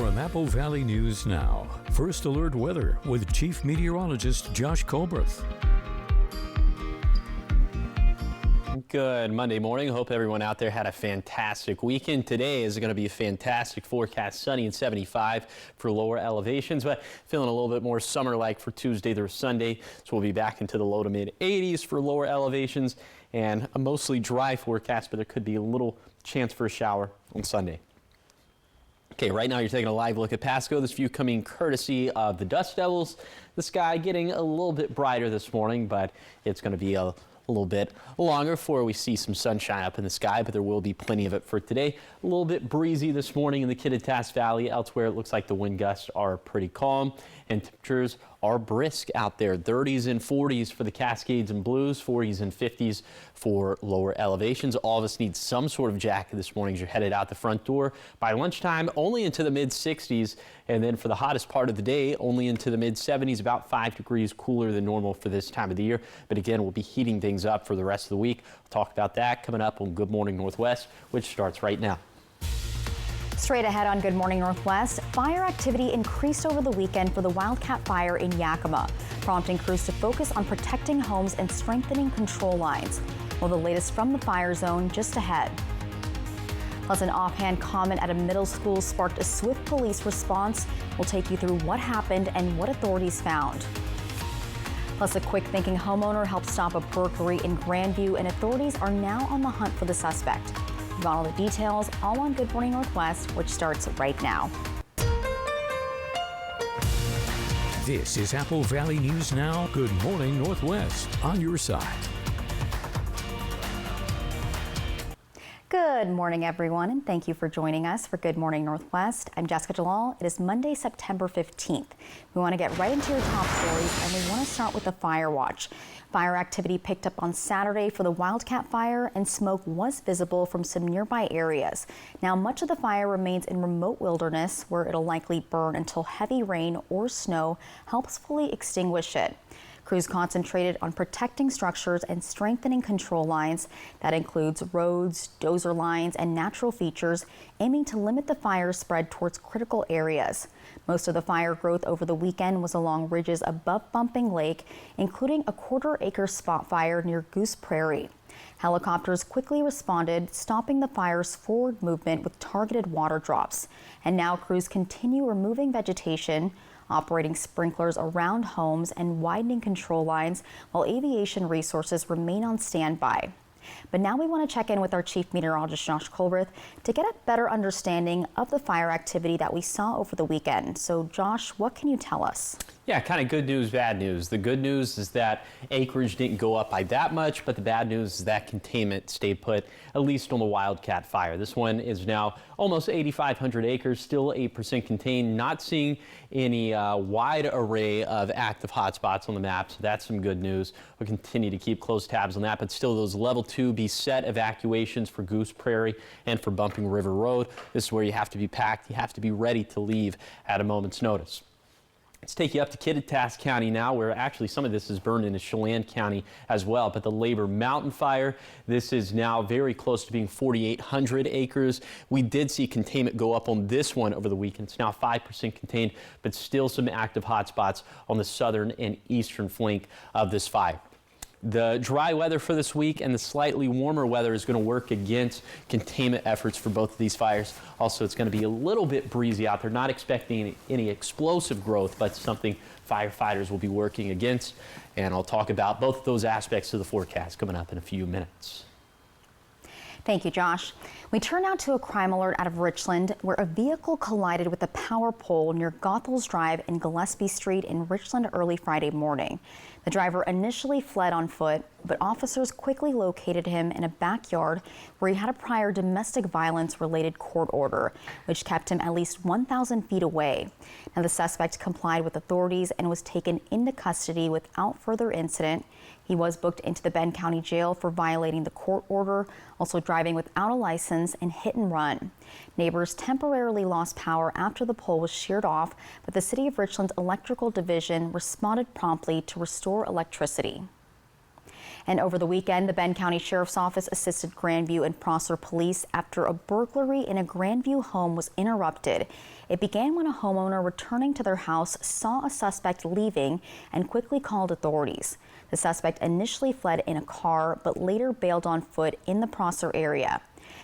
From Apple Valley News Now, First Alert Weather with Chief Meteorologist Josh Colbreth. Good Monday morning. Hope everyone out there had a fantastic weekend. Today is going to be a fantastic forecast, sunny and 75 for lower elevations, but feeling a little bit more summer-like for Tuesday through Sunday. So we'll be back into the low to mid 80s for lower elevations and a mostly dry forecast, but there could be a little chance for a shower on Sunday. Okay, right now you're taking a live look at Pasco. This view coming courtesy of the Dust Devils. The sky getting a little bit brighter this morning, but it's going to be a little bit longer before we see some sunshine up in the sky, but there will be plenty of it for today. A little bit breezy this morning in the Kittitas Valley. Elsewhere, it looks like the wind gusts are pretty calm and temperatures are brisk out there. 30s and 40s for the Cascades and Blues, 40s and 50s for lower elevations. All of us need some sort of jacket this morning as you're headed out the front door. By lunchtime, only into the mid 60s, and then for the hottest part of the day, only into the mid 70s, about 5 degrees cooler than normal for this time of the year. But again, we'll be heating things up for the rest of the week. We'll talk about that coming up on Good Morning Northwest, which starts right now. Straight ahead on Good Morning Northwest, fire activity increased over the weekend for the Wildcat Fire in Yakima, prompting crews to focus on protecting homes and strengthening control lines. Well, the latest from the fire zone just ahead. Plus, an offhand comment at a middle school sparked a swift police response. We'll take you through what happened and what authorities found. Plus, a quick-thinking homeowner helped stop a burglary in Grandview, and authorities are now on the hunt for the suspect. We've got all the details, all on Good Morning Northwest, which starts right now. This is Apple Valley News Now. Good Morning Northwest on your side. Good morning, everyone, and thank you for joining us for Good Morning Northwest. I'm Jessica Jalal. It is Monday, September 15th. We want to get right into your top stories, and we want to start with the fire watch. Fire activity picked up on Saturday for the Wildcat Fire, and smoke was visible from some nearby areas. Now, much of the fire remains in remote wilderness, where it'll likely burn until heavy rain or snow helps fully extinguish it. Crews concentrated on protecting structures and strengthening control lines. That includes roads, dozer lines, and natural features, aiming to limit the fire spread towards critical areas. Most of the fire growth over the weekend was along ridges above Bumping Lake, including a quarter-acre spot fire near Goose Prairie. Helicopters quickly responded, stopping the fire's forward movement with targeted water drops. And now crews continue removing vegetation, operating sprinklers around homes and widening control lines, while aviation resources remain on standby. But now we want to check in with our Chief Meteorologist Josh Colbreth to get a better understanding of the fire activity that we saw over the weekend. So Josh, what can you tell us? Yeah, kind of good news, bad news. The good news is that acreage didn't go up by that much, but the bad news is that containment stayed put, at least on the Wildcat Fire. This one is now almost 8,500 acres, still 8% contained, not seeing any wide array of active hotspots on the map, so that's some good news. We'll continue to keep close tabs on that, but still those level 2 beset evacuations for Goose Prairie and for Bumping River Road. This is where you have to be packed, you have to be ready to leave at a moment's notice. Let's take you up to Kittitas County now, where actually some of this is burned into Chelan County as well. But the Labor Mountain Fire, this is now very close to being 4,800 acres. We did see containment go up on this one over the weekend. It's now 5% contained, but still some active hotspots on the southern and eastern flank of this fire. The dry weather for this week and the slightly warmer weather is going to work against containment efforts for both of these fires. Also, it's going to be a little bit breezy out there. Not expecting any explosive growth, but something firefighters will be working against. And I'll talk about both of those aspects of the forecast coming up in a few minutes. Thank you, Josh. We turn now to a crime alert out of Richland, where a vehicle collided with a power pole near Goethals Drive and Gillespie Street in Richland early Friday morning. The driver initially fled on foot, but officers quickly located him in a backyard where he had a prior domestic violence-related court order, which kept him at least 1,000 feet away. Now, the suspect complied with authorities and was taken into custody without further incident. He was booked into the Bend County Jail for violating the court order, also driving without a license and hit and run. Neighbors temporarily lost power after the pole was sheared off, but the City of Richland's Electrical Division responded promptly to restore electricity. And over the weekend, the Bend County Sheriff's Office assisted Grandview and Prosser Police after a burglary in a Grandview home was interrupted. It began when a homeowner returning to their house saw a suspect leaving and quickly called authorities. The suspect initially fled in a car, but later bailed on foot in the Prosser area.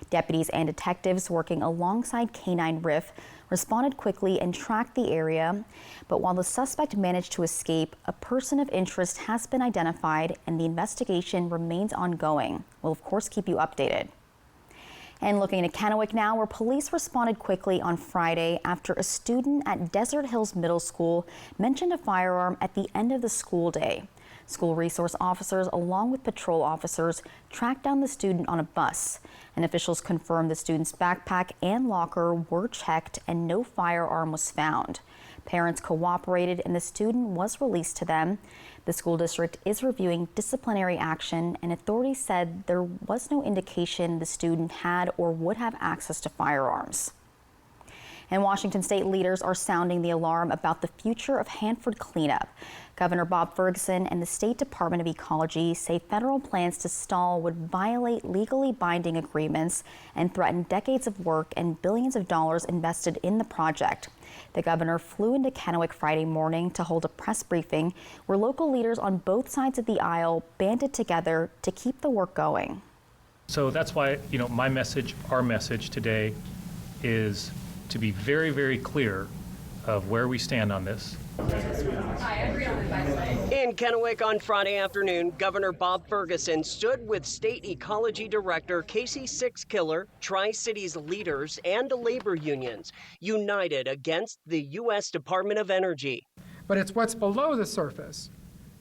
Deputies and detectives working alongside K-9 RIF responded quickly and tracked the area. But while the suspect managed to escape, a person of interest has been identified and the investigation remains ongoing. We'll of course keep you updated. And looking at Kennewick now, where police responded quickly on Friday after a student at Desert Hills Middle School mentioned a firearm at the end of the school day. School resource officers, along with patrol officers, tracked down the student on a bus. And officials confirmed the student's backpack and locker were checked and no firearm was found. Parents cooperated and the student was released to them. The school district is reviewing disciplinary action, and authorities said there was no indication the student had or would have access to firearms. And Washington state leaders are sounding the alarm about the future of Hanford cleanup. Governor Bob Ferguson and the State Department of Ecology say federal plans to stall would violate legally binding agreements and threaten decades of work and billions of dollars invested in the project. The governor flew into Kennewick Friday morning to hold a press briefing where local leaders on both sides of the aisle banded together to keep the work going. So that's why, my message, our message today is to be very, very clear of where we stand on this. In Kennewick on Friday afternoon, Governor Bob Ferguson stood with State Ecology Director Casey Sixkiller, Tri-Cities leaders, and labor unions, united against the U.S. Department of Energy. But it's what's below the surface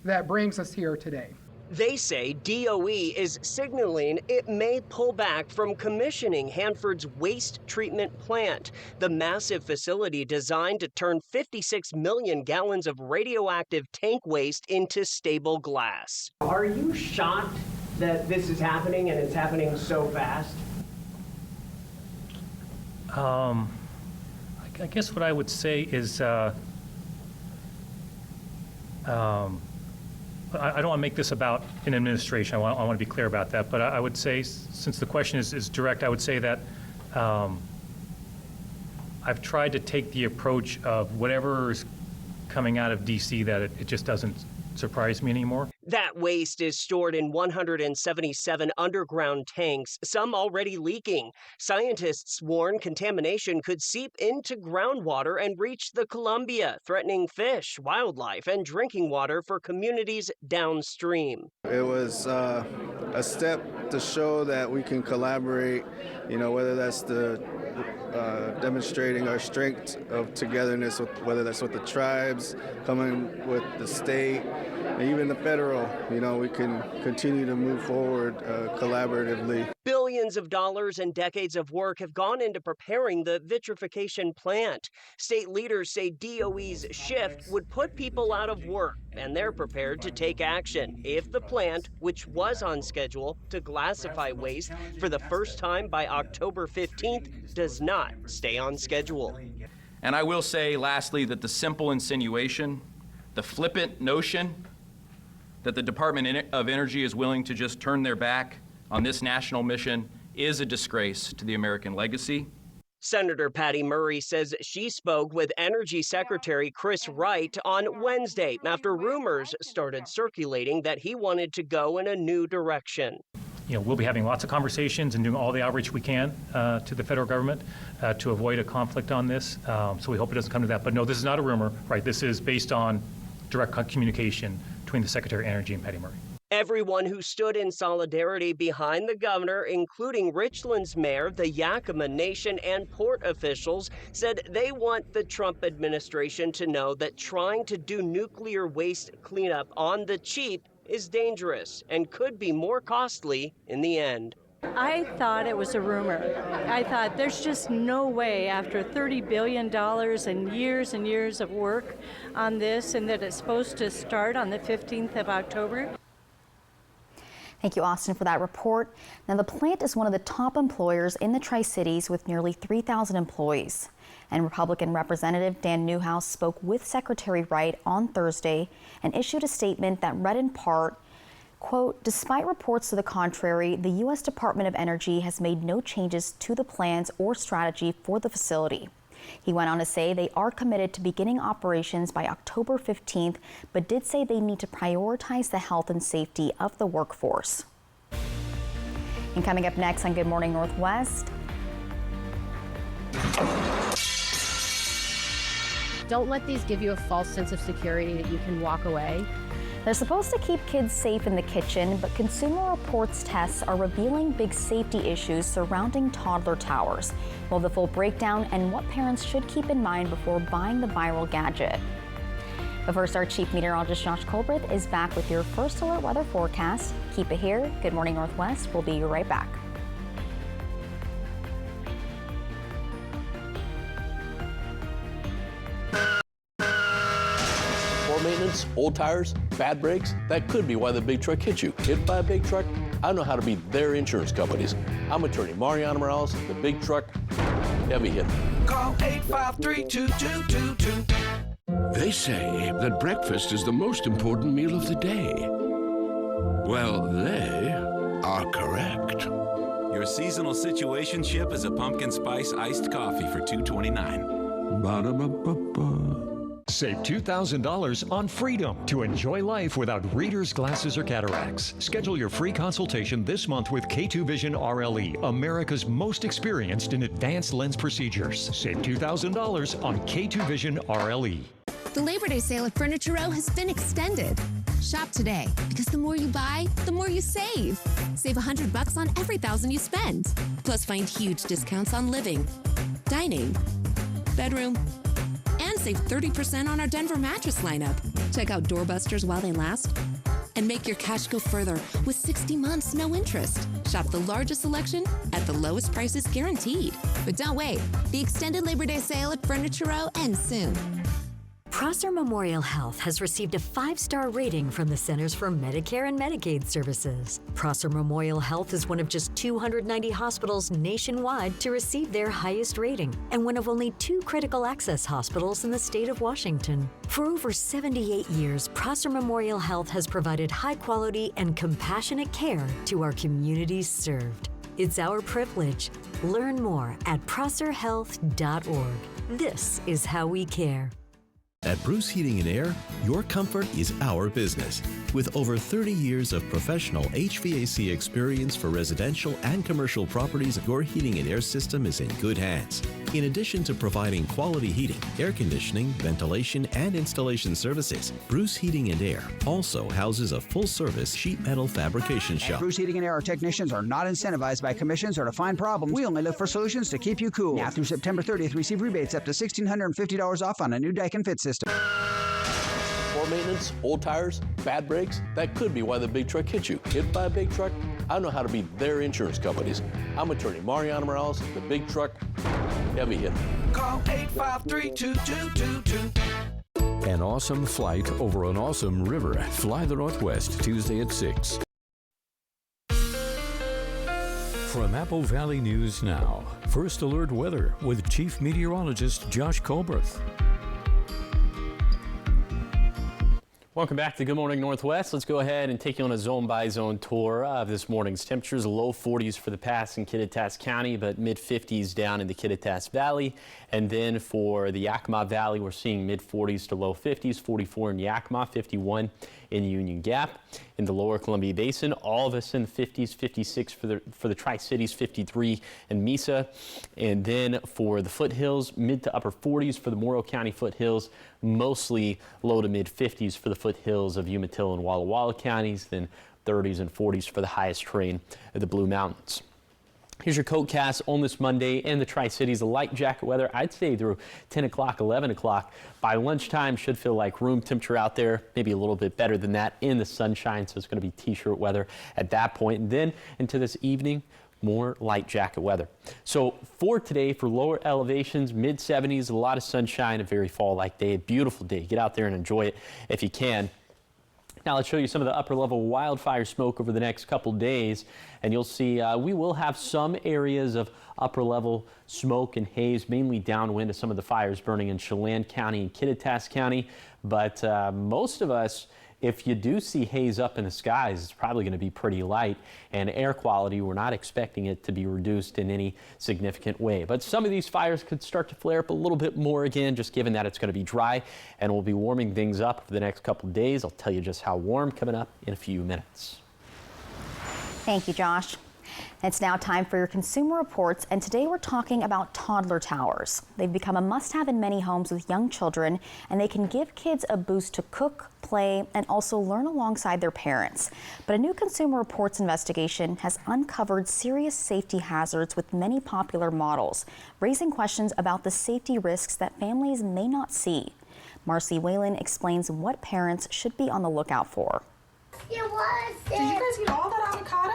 that brings us here today. They say DOE is signaling it may pull back from commissioning Hanford's waste treatment plant, the massive facility designed to turn 56 million gallons of radioactive tank waste into stable glass. Are you shocked that this is happening and it's happening so fast? I guess what I would say is I don't want to make this about an administration. I want to be clear about that. But I would say, since the question is direct, I would say that I've tried to take the approach of whatever is coming out of D.C. that it just doesn't surprise me anymore. That waste is stored in 177 underground tanks, some already leaking. Scientists warn contamination could seep into groundwater and reach the Columbia, threatening fish, wildlife, and drinking water for communities downstream. It was a step to show that we can collaborate, whether that's demonstrating our strength of togetherness, whether that's with the tribes, coming with the state, and even the federal. We can continue to move forward collaboratively. Billions of dollars and decades of work have gone into preparing the vitrification plant. State leaders say DOE's shift would put people out of work, and they're prepared to take action if the plant, which was on schedule to glassify waste for the first time by October 15th, does not stay on schedule. And I will say, lastly, that the simple insinuation, the flippant notion that the Department of Energy is willing to just turn their back on this national mission is a disgrace to the American legacy. Senator Patty Murray says she spoke with Energy Secretary Chris Wright on Wednesday after rumors started circulating that he wanted to go in a new direction. We'll be having lots of conversations and doing all the outreach we can to the federal government to avoid a conflict on this. So we hope it doesn't come to that. But no, this is not a rumor, right? This is based on direct communication between the Secretary of Energy and Patty Murray. Everyone who stood in solidarity behind the governor, including Richland's mayor, the Yakima Nation, and port officials, said they want the Trump administration to know that trying to do nuclear waste cleanup on the cheap is dangerous and could be more costly in the end. I thought it was a rumor. I thought there's just no way after $30 billion and years of work on this, and that it's supposed to start on the 15th of October. Thank you, Austin, for that report. Now, the plant is one of the top employers in the Tri-Cities with nearly 3,000 employees. And Republican Representative Dan Newhouse spoke with Secretary Wright on Thursday and issued a statement that read in part, Quote, despite reports to the contrary, the U.S. Department of Energy has made no changes to the plans or strategy for the facility. He went on to say they are committed to beginning operations by October 15th, but did say they need to prioritize the health and safety of the workforce. And coming up next on Good Morning Northwest. Don't let these give you a false sense of security that you can walk away. They're supposed to keep kids safe in the kitchen, but Consumer Reports tests are revealing big safety issues surrounding toddler towers. Well, the full breakdown and what parents should keep in mind before buying the viral gadget. But first, our Chief Meteorologist Josh Colbreth is back with your first alert weather forecast. Keep it here. Good Morning Northwest. We'll be right back. Maintenance, old tires, bad brakes, that could be why the big truck hit you. Hit by a big truck? I know how to beat their insurance companies. I'm attorney Mariano Morales, the big truck heavy hitter. Call 853-2222. They say that breakfast is the most important meal of the day. Well, they are correct. Your seasonal situationship is a pumpkin spice iced coffee for $2.29. Ba-da-ba-ba-ba. Save $2,000 on Freedom to enjoy life without readers, glasses, or cataracts. Schedule your free consultation this month with K2 Vision RLE, America's most experienced in advanced lens procedures. Save $2,000 on K2 Vision RLE. The Labor Day sale at Furniture Row has been extended. Shop today, because the more you buy, the more you save. Save $100 on every $1,000 you spend. Plus find huge discounts on living, dining, bedroom, and save 30% on our Denver mattress lineup. Check out Doorbusters while they last. And make your cash go further with 60 months, no interest. Shop the largest selection at the lowest prices guaranteed. But don't wait. The extended Labor Day sale at Furniture Row ends soon. Prosser Memorial Health has received a 5-star rating from the Centers for Medicare and Medicaid Services. Prosser Memorial Health is one of just 290 hospitals nationwide to receive their highest rating, and one of only 2 critical access hospitals in the state of Washington. For over 78 years, Prosser Memorial Health has provided high-quality and compassionate care to our communities served. It's our privilege. Learn more at prosserhealth.org. This is how we care. At Bruce Heating and Air, your comfort is our business. With over 30 years of professional HVAC experience for residential and commercial properties, your heating and air system is in good hands. In addition to providing quality heating, air conditioning, ventilation, and installation services, Bruce Heating and Air also houses a full-service sheet metal fabrication shop. At Bruce Heating and Air, our technicians are not incentivized by commissions or to find problems. We only look for solutions to keep you cool. Now through September 30th, receive rebates up to $1,650 off on a new Daikin Fit system. Poor maintenance, old tires, bad brakes, that could be why the big truck hit you. Hit by a big truck? I know how to beat their insurance companies. I'm attorney Mariano Morales, the big truck heavy hitter. Call 853-2222. An awesome flight over an awesome river. Fly the Northwest, Tuesday at 6. From Apple Valley News Now, First Alert Weather with Chief Meteorologist Josh Colbreth. Welcome back to Good Morning Northwest. Let's go ahead and take you on a zone-by-zone tour of this morning's temperatures. Low 40s for the pass in Kittitas County, but mid-50s down in the Kittitas Valley. And then for the Yakima Valley, we're seeing mid-40s to low 50s, 44 in Yakima, 51 in Union Gap. In the lower Columbia Basin, all of us in the 50s, 56 for the Tri-Cities, 53 in Mesa. And then for the foothills, mid to upper 40s for the Morrow County foothills, mostly low to mid 50s for the foothills of Umatilla and Walla Walla counties, then 30s and 40s for the highest terrain of the Blue Mountains. Here's your CodeCast on this Monday in the Tri-Cities. The light jacket weather, I'd say through 10 o'clock, 11 o'clock. By lunchtime, should feel like room temperature out there, maybe a little bit better than that in the sunshine. So it's going to be t-shirt weather at that point. And then into this evening, more light jacket weather. So for today, for lower elevations, mid 70s, a lot of sunshine, a very fall-like day, a beautiful day. Get out there and enjoy it if you can. Now let's show you some of the upper level wildfire smoke over the next couple days, and you'll see we will have some areas of upper level smoke and haze, mainly downwind of some of the fires burning in Chelan County and Kittitas County, but most of us If you do see haze up in the skies, it's probably going to be pretty light, and air quality, we're not expecting it to be reduced in any significant way. But some of these fires could start to flare up a little bit more again, just given that it's going to be dry, and we'll be warming things up for the next couple of days. I'll tell you just how warm coming up in a few minutes. Thank you, Josh. It's now time for your Consumer Reports, and today we're talking about toddler towers. They've become a must-have in many homes with young children, and they can give kids a boost to cook, play, and also learn alongside their parents. But a new Consumer Reports investigation has uncovered serious safety hazards with many popular models, raising questions about the safety risks that families may not see. Marcy Whalen explains what parents should be on the lookout for. Did you guys eat all that avocado?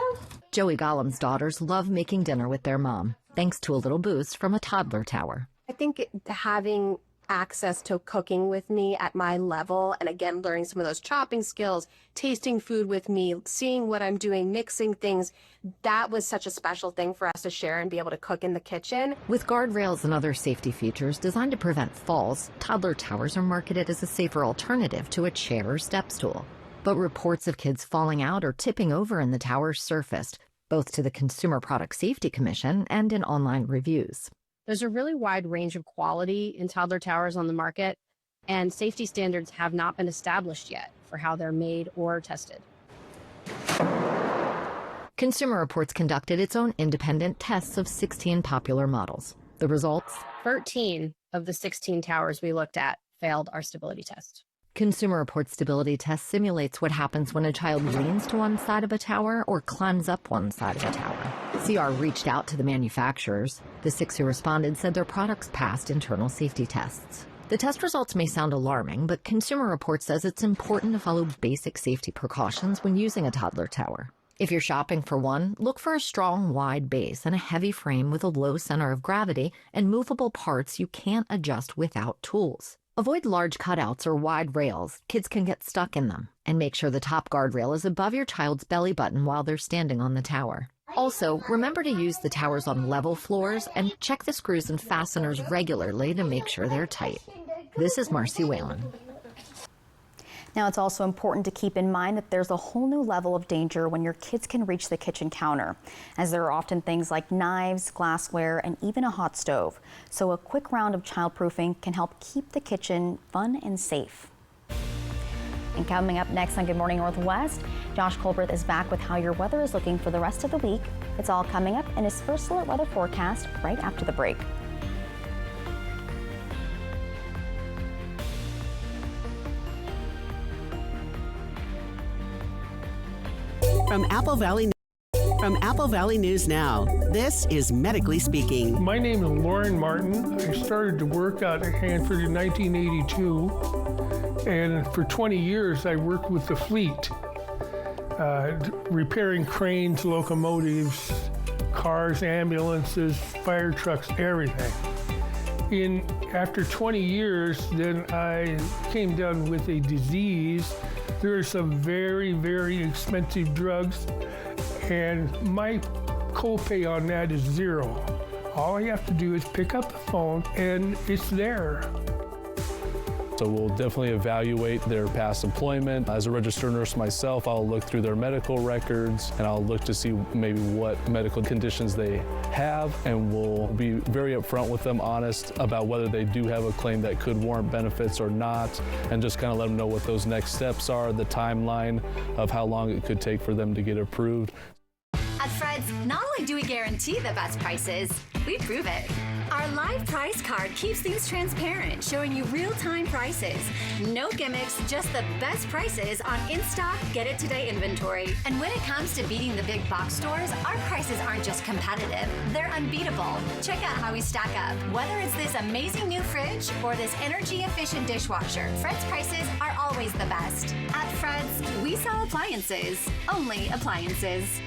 Joey Gollum's daughters love making dinner with their mom, thanks to a little boost from a toddler tower. I think having access to cooking with me at my level, and again, learning some of those chopping skills, tasting food with me, seeing what I'm doing, mixing things, that was such a special thing for us to share and be able to cook in the kitchen. With guardrails and other safety features designed to prevent falls, toddler towers are marketed as a safer alternative to a chair or step stool. But reports of kids falling out or tipping over in the towers surfaced, both to the Consumer Product Safety Commission and in online reviews. There's a really wide range of quality in toddler towers on the market, and safety standards have not been established yet for how they're made or tested. Consumer Reports conducted its own independent tests of 16 popular models. The results? 13 of the 16 towers we looked at failed our stability test. Consumer Reports stability test simulates what happens when a child leans to one side of a tower or climbs up one side of a tower. CR reached out to the manufacturers. The 6 who responded said their products passed internal safety tests. The test results may sound alarming, but Consumer Reports says it's important to follow basic safety precautions when using a toddler tower. If you're shopping for one, look for a strong, wide base and a heavy frame with a low center of gravity and movable parts you can't adjust without tools. Avoid large cutouts or wide rails. Kids can get stuck in them. And make sure the top guardrail is above your child's belly button while they're standing on the tower. Also, remember to use the towers on level floors and check the screws and fasteners regularly to make sure they're tight. This is Marcy Whalen. Now, it's also important to keep in mind that there's a whole new level of danger when your kids can reach the kitchen counter, as there are often things like knives, glassware, and even a hot stove. So a quick round of childproofing can help keep the kitchen fun and safe. And coming up next on Good Morning Northwest, Josh Colbert is back with how your weather is looking for the rest of the week. It's all coming up in his First Alert weather forecast right after the break. From Apple Valley News Now, this is Medically Speaking. My name is Lauren Martin. I started to work out at Hanford in 1982, and for 20 years I worked with the fleet, repairing cranes, locomotives, cars, ambulances, fire trucks, everything. After 20 years, then I came down with a disease. There are some very, very expensive drugs, and my copay on that is $0. All I have to do is pick up the phone, and it's there. So we'll definitely evaluate their past employment. As a registered nurse myself, I'll look through their medical records, and I'll look to see maybe what medical conditions they have, and we'll be very upfront with them, honest about whether they do have a claim that could warrant benefits or not, and just kind of let them know what those next steps are, the timeline of how long it could take for them to get approved. At Fred's, not only do we guarantee the best prices, we prove it. Our live price card keeps things transparent, showing you real-time prices. No gimmicks, just the best prices on in-stock, get-it-today inventory. And when it comes to beating the big box stores, our prices aren't just competitive, they're unbeatable. Check out how we stack up. Whether it's this amazing new fridge or this energy-efficient dishwasher, Fred's prices are always the best. At Fred's, we sell appliances, only appliances.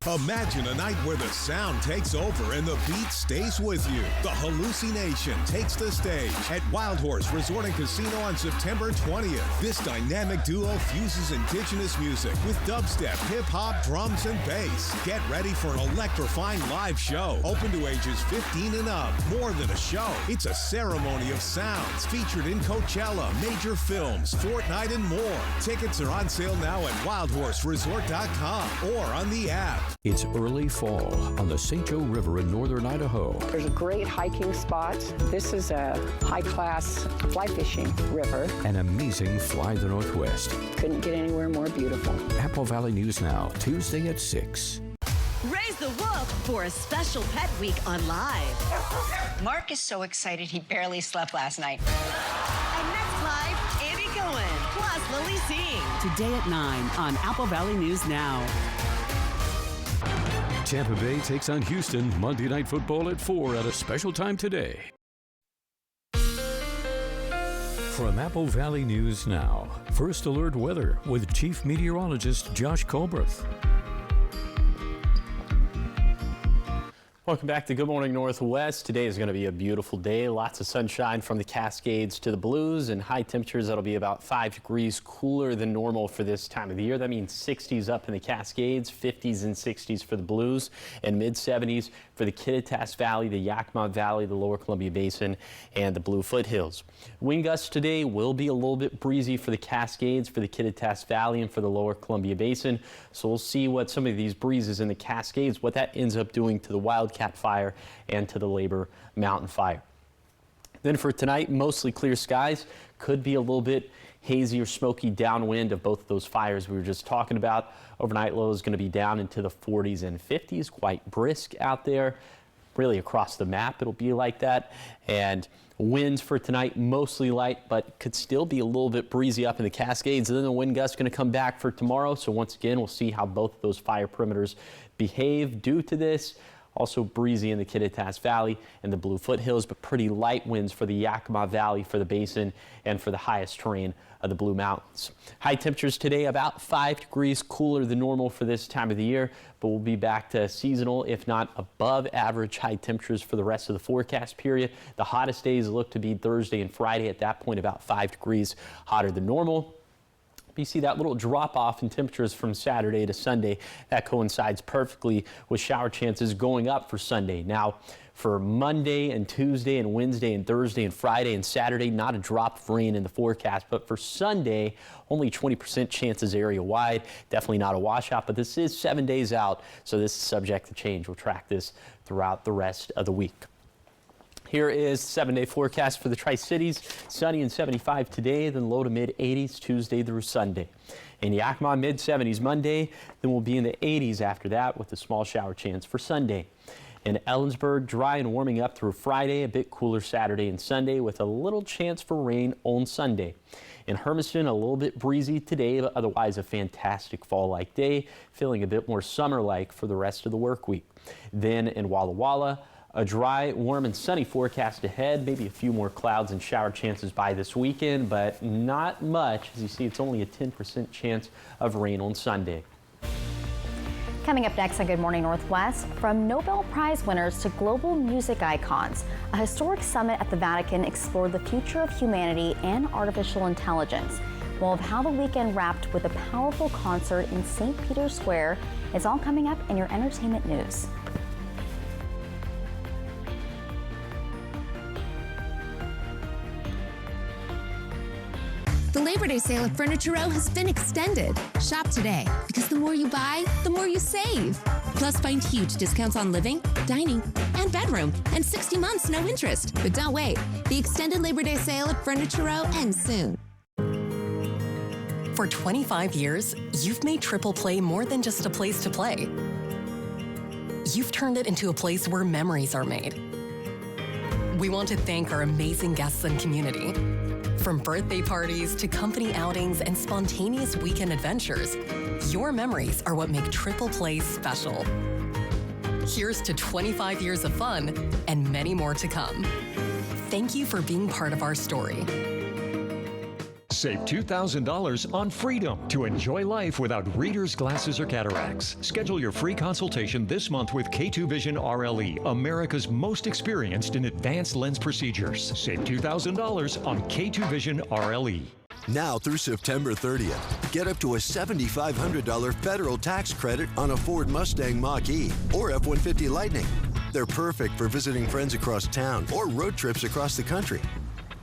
Imagine a night where the sound takes over and the beat stays with you. The Hallucination takes the stage at Wild Horse Resort and Casino on September 20th. This dynamic duo fuses indigenous music with dubstep, hip-hop, drums, and bass. Get ready for an electrifying live show, open to ages 15 and up. More than a show, it's a ceremony of sounds featured in Coachella, major films, Fortnite, and more. Tickets are on sale now at wildhorseresort.com or on the app. It's early fall on the St. Joe River in northern Idaho. There's a great hiking spot. This is a high-class fly fishing river. An amazing Fly the Northwest. Couldn't get anywhere more beautiful. Apple Valley News Now, Tuesday at 6. Raise the woof for a special Pet Week on Live. Mark is so excited he barely slept last night. And next Live, Andy Cohen, plus Lily Singh. Today at 9 on Apple Valley News Now. Tampa Bay takes on Houston Monday Night Football at 4 at a special time today. From Apple Valley News Now, First Alert Weather with Chief Meteorologist Josh Colbreth. Welcome back to Good Morning Northwest. Today is going to be a beautiful day. Lots of sunshine from the Cascades to the Blues and high temperatures that'll be about 5 degrees cooler than normal for this time of the year. That means 60s up in the Cascades, 50s and 60s for the Blues, and mid-70s for the Kittitas Valley, the Yakima Valley, the Lower Columbia Basin, and the Blue Foothills. Wind gusts today will be a little bit breezy for the Cascades, for the Kittitas Valley, and for the Lower Columbia Basin. So we'll see what some of these breezes in the Cascades, what that ends up doing to the Wildcat Fire and to the Labor Mountain Fire. Then for tonight, mostly clear skies. Could be a little bit hazy or smoky downwind of both of those fires we were just talking about. Overnight low is going to be down into the 40s and 50s, quite brisk out there. Really across the map it'll be like that. And winds for tonight mostly light, but could still be a little bit breezy up in the Cascades. And then the wind gust going to come back for tomorrow. So once again, we'll see how both of those fire perimeters behave due to this. Also breezy in the Kittitas Valley and the Blue Foothills, but pretty light winds for the Yakima Valley, for the basin, and for the highest terrain of the Blue Mountains. High temperatures today about 5 degrees cooler than normal for this time of the year, but we'll be back to seasonal, if not above average high temperatures for the rest of the forecast period. The hottest days look to be Thursday and Friday. At that point, about 5 degrees hotter than normal. You see that little drop off in temperatures from Saturday to Sunday. That coincides perfectly with shower chances going up for Sunday. Now, for Monday and Tuesday and Wednesday and Thursday and Friday and Saturday, not a drop of rain in the forecast. But for Sunday, only 20% chances area wide. Definitely not a washout, but this is 7 days out, so this is subject to change. We'll track this throughout the rest of the week. Here is the 7-day forecast for the Tri-Cities. Sunny and 75 today, then low to mid-80s Tuesday through Sunday. In Yakima, mid-70s Monday, then we'll be in the 80s after that with a small shower chance for Sunday. In Ellensburg, dry and warming up through Friday, a bit cooler Saturday and Sunday with a little chance for rain on Sunday. In Hermiston, a little bit breezy today, but otherwise a fantastic fall-like day, feeling a bit more summer-like for the rest of the work week. Then in Walla Walla, a dry, warm, and sunny forecast ahead. Maybe a few more clouds and shower chances by this weekend, but not much. As you see, it's only a 10% chance of rain on Sunday. Coming up next on Good Morning Northwest, from Nobel Prize winners to global music icons, a historic summit at the Vatican explored the future of humanity and artificial intelligence. We'll have how the weekend wrapped with a powerful concert in St. Peter's Square. It's all coming up in your entertainment news. The Labor Day sale at Furniture Row has been extended. Shop today, because the more you buy, the more you save. Plus, find huge discounts on living, dining, and bedroom, and 60 months no interest. But don't wait. The extended Labor Day sale at Furniture Row ends soon. For 25 years, you've made Triple Play more than just a place to play. You've turned it into a place where memories are made. We want to thank our amazing guests and community. From birthday parties to company outings and spontaneous weekend adventures, your memories are what make Triple Play special. Here's to 25 years of fun and many more to come. Thank you for being part of our story. Save $2,000 on Freedom to enjoy life without reader's glasses or cataracts. Schedule your free consultation this month with K2 Vision RLE, America's most experienced in advanced lens procedures. Save $2,000 on K2 Vision RLE. Now through September 30th, get up to a $7,500 federal tax credit on a Ford Mustang Mach-E or F-150 Lightning. They're perfect for visiting friends across town or road trips across the country.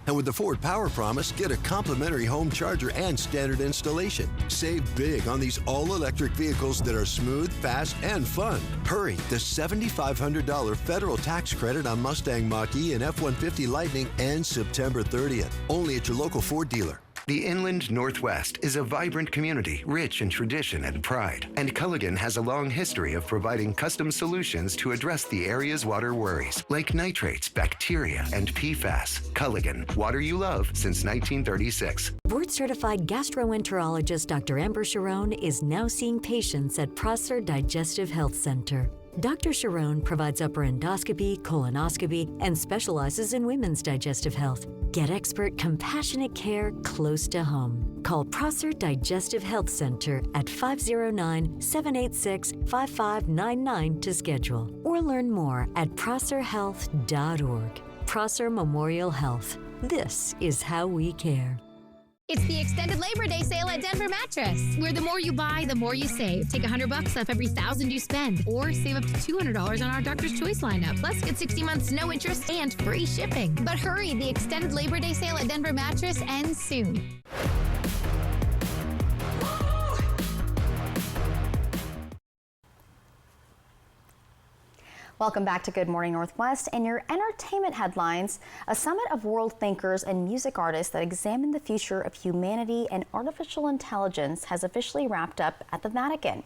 And with the Ford Power Promise, get a complimentary home charger and standard installation. Save big on these all-electric vehicles that are smooth, fast, and fun. Hurry, the $7,500 federal tax credit on Mustang Mach-E and F-150 Lightning ends September 30th. Only at your local Ford dealer. The Inland Northwest is a vibrant community, rich in tradition and pride. And Culligan has a long history of providing custom solutions to address the area's water worries, like nitrates, bacteria, and PFAS. Culligan, water you love since 1936. Board-certified gastroenterologist Dr. Amber Sharon is now seeing patients at Prosser Digestive Health Center. Dr. Sharon provides upper endoscopy, colonoscopy, and specializes in women's digestive health. Get expert, compassionate care close to home. Call Prosser Digestive Health Center at 509-786-5599 to schedule, or learn more at prosserhealth.org. Prosser Memorial Health. This is how we care. It's the extended Labor Day sale at Denver Mattress, where the more you buy, the more you save. Take $100 off every $1,000 you spend, or save up to $200 on our Doctor's Choice lineup. Plus, get 60 months no interest and free shipping. But hurry, the extended Labor Day sale at Denver Mattress ends soon. Welcome back to Good Morning Northwest and your entertainment headlines. A summit of world thinkers and music artists that examine the future of humanity and artificial intelligence has officially wrapped up at the Vatican.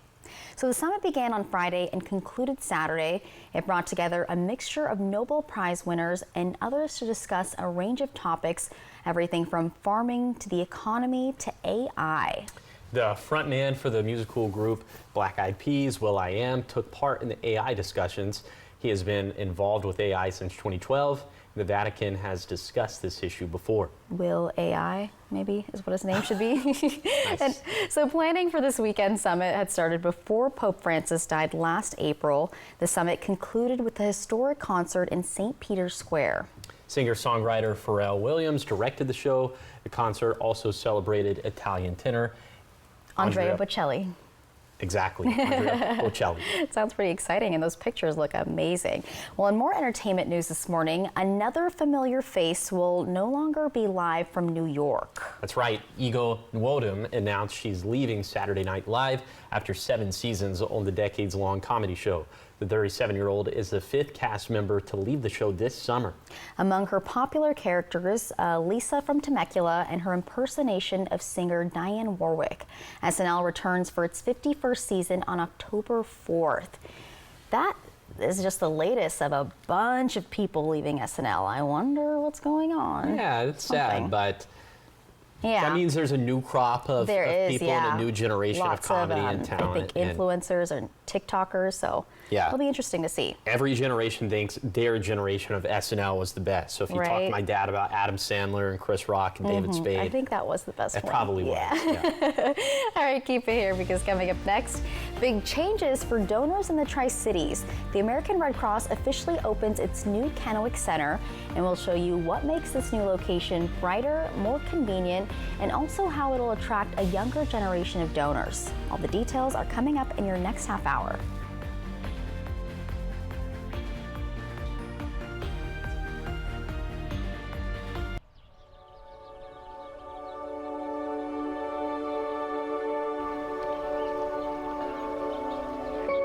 So the summit began on Friday and concluded Saturday. It brought together a mixture of Nobel Prize winners and others to discuss a range of topics, everything from farming to the economy to AI. The frontman for the musical group Black Eyed Peas, will.i.am, took part in the AI discussions. He has been involved with AI since 2012. The Vatican has discussed this issue before. Will AI, maybe, is what his name should be. Nice. And so planning for this weekend summit had started before Pope Francis died last April. The summit concluded with a historic concert in St. Peter's Square. Singer-songwriter Pharrell Williams directed the show. The concert also celebrated Italian tenor Andrea Bocelli. Exactly, Andrea Bocelli. Sounds pretty exciting, and those pictures look amazing. Well, in more entertainment news this morning, another familiar face will no longer be live from New York. That's right. Ego Nwodum announced she's leaving Saturday Night Live after 7 seasons on the decades-long comedy show. The 37-year-old is the 5th cast member to leave the show this summer. Among her popular characters, Lisa from Temecula and her impersonation of singer Dionne Warwick. SNL returns for its 51st season on October 4th. That is just the latest of a bunch of people leaving SNL. I wonder what's going on. Yeah, it's sad, but yeah, that means there's a new crop of people and a new generation of comedy and talent. I think influencers and TikTokers, so yeah, it'll be interesting to see. Every generation thinks their generation of SNL was the best. So if you talk to my dad about Adam Sandler and Chris Rock and David Spade, I think that was the best one. It probably was. Yeah. All right, keep it here because coming up next, big changes for donors in the Tri-Cities. The American Red Cross officially opens its new Kennewick Center, and we'll show you what makes this new location brighter, more convenient, and also how it'll attract a younger generation of donors. All the details are coming up in your next half hour.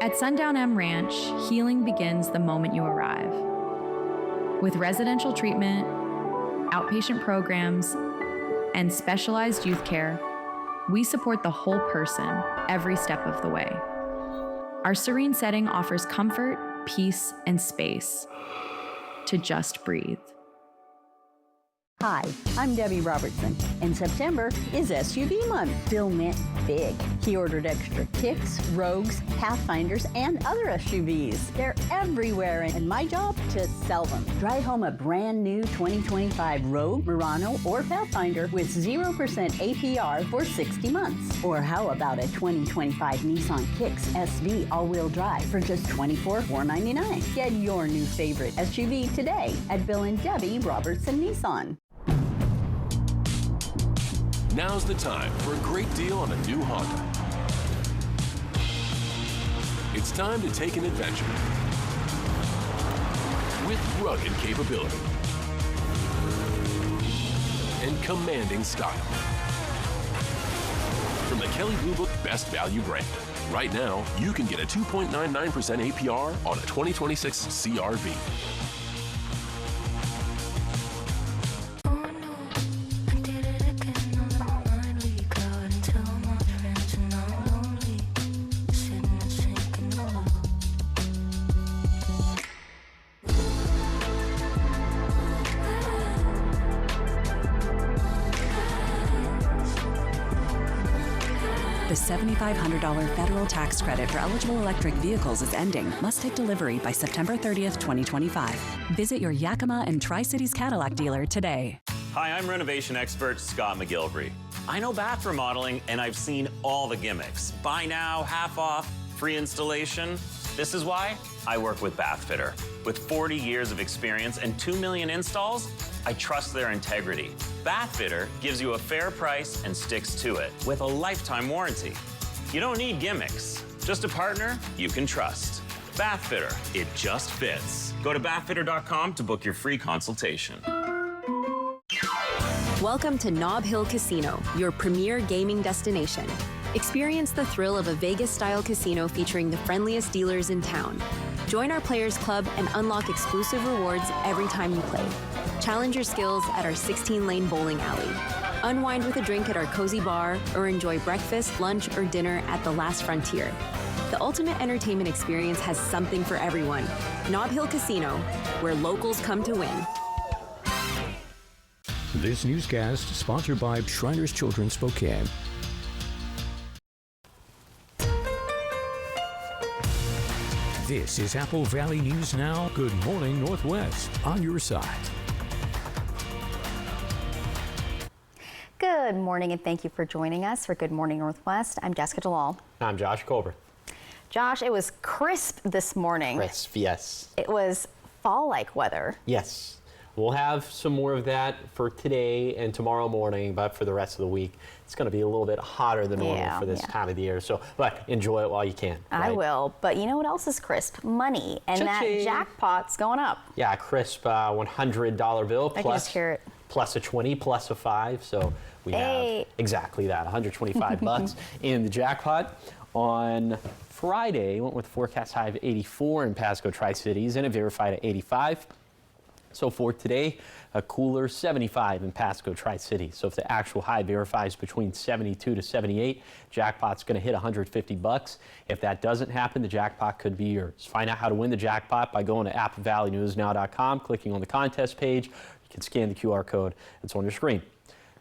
At Sundown M Ranch, healing begins the moment you arrive. With residential treatment, outpatient programs, and specialized youth care, we support the whole person every step of the way. Our serene setting offers comfort, peace, and space to just breathe. Hi, I'm Debbie Robertson, and September is SUV month. Bill meant big. He ordered extra Kicks, Rogues, Pathfinders, and other SUVs. They're everywhere, and my job to sell them. Drive home a brand new 2025 Rogue, Murano, or Pathfinder with 0% APR for 60 months. Or how about a 2025 Nissan Kicks SV all-wheel drive for just $24,499? Get your new favorite SUV today at Bill and Debbie Robertson Nissan. Now's the time for a great deal on a new Honda. It's time to take an adventure with rugged capability and commanding style. From the Kelley Blue Book Best Value brand. Right now, you can get a 2.99% APR on a 2026 CR-V. The $7,500 federal tax credit for eligible electric vehicles is ending. Must take delivery by September 30th, 2025. Visit your Yakima and Tri-Cities Cadillac dealer today. Hi, I'm renovation expert Scott McGilvery. I know bath remodeling, and I've seen all the gimmicks. Buy now, half off, free installation. This is why I work with Bathfitter. With 40 years of experience and 2 million installs, I trust their integrity. Bathfitter gives you a fair price and sticks to it with a lifetime warranty. You don't need gimmicks, just a partner you can trust. Bathfitter, it just fits. Go to bathfitter.com to book your free consultation. Welcome to Nob Hill Casino, your premier gaming destination. Experience the thrill of a Vegas-style casino featuring the friendliest dealers in town. Join our Players Club and unlock exclusive rewards every time you play. Challenge your skills at our 16-lane bowling alley. Unwind with a drink at our cozy bar, or enjoy breakfast, lunch, or dinner at the Last Frontier. The ultimate entertainment experience has something for everyone. Nob Hill Casino, where locals come to win. This newscast sponsored by Shriners Children's Spokane. This is Apple Valley News Now. Good morning, Northwest, on your side. Good morning, and thank you for joining us for Good Morning Northwest. I'm Jessica Jalal. I'm Josh Colbert. Josh, it was crisp this morning. Crisp, yes. It was fall-like weather. Yes. We'll have some more of that for today and tomorrow morning, but for the rest of the week, it's going to be a little bit hotter than normal for this time of the year. So, but enjoy it while you can. I will. But you know what else is crisp? Money. And Cha-ching. that jackpot's going up. Yeah, a crisp $100 bill I can just hear it. plus a 20 plus a 5. So we have exactly that, 125 bucks in the jackpot. On Friday, went with a forecast high of 84 in Pasco Tri-Cities and it verified at 85. So for today, a cooler 75 in Pasco Tri-Cities. So if the actual high verifies between 72 to 78, jackpot's going to hit 150 bucks. If that doesn't happen, the jackpot could be yours. Find out how to win the jackpot by going to AppleValleyNewsNow.com, clicking on the contest page. You can scan the QR code that's on your screen.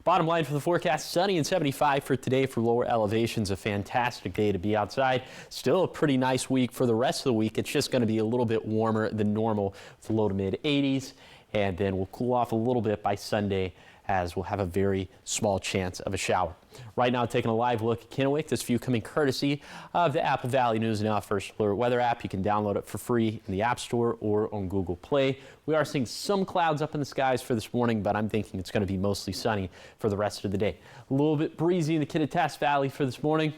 Bottom line for the forecast, sunny and 75 for today for lower elevations. A fantastic day to be outside. Still a pretty nice week for the rest of the week. It's just going to be a little bit warmer than normal with low to mid 80s. And then we'll cool off a little bit by Sunday as we'll have a very small chance of a shower. Right now, taking a live look at Kennewick. This view coming courtesy of the Apple Valley News Now First Alert Weather app. You can download it for free in the App Store or on Google Play. We are seeing some clouds up in the skies for this morning, but I'm thinking it's going to be mostly sunny for the rest of the day. A little bit breezy in the Kittitas Valley for this morning.